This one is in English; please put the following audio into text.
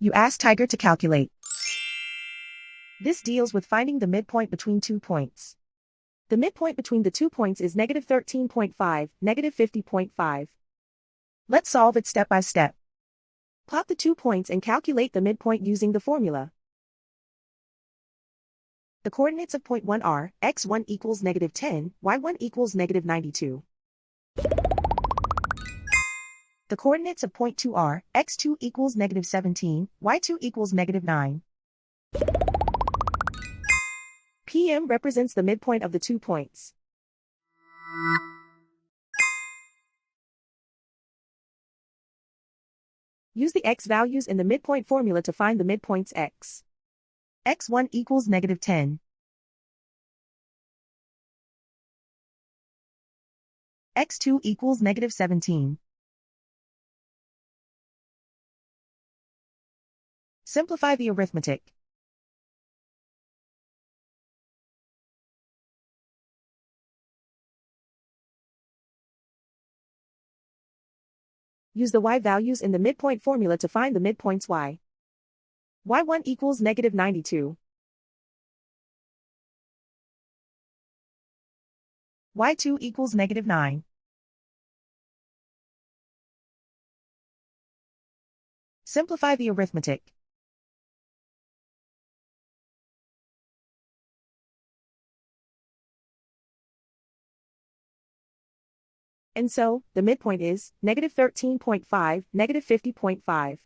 You ask Tiger to calculate. This deals with finding the midpoint between 2 points. The midpoint between the 2 points is negative 13.5, negative 50.5. Let's solve it step by step. Plot the 2 points and calculate the midpoint using the formula. The coordinates of point 1 are, x1 equals negative 10, y1 equals negative 92. The coordinates of point 2 are, x2 equals negative 17, y2 equals negative 9. PM represents the midpoint of the 2 points. Use the x values in the midpoint formula to find the midpoints x. x1 equals negative 10. x2 equals negative 17. Simplify the arithmetic. Use the y values in the midpoint formula to find the midpoints y. y1 equals negative 92. y2 equals negative 9. Simplify the arithmetic. And so, the midpoint is negative 13.5, negative 50.5.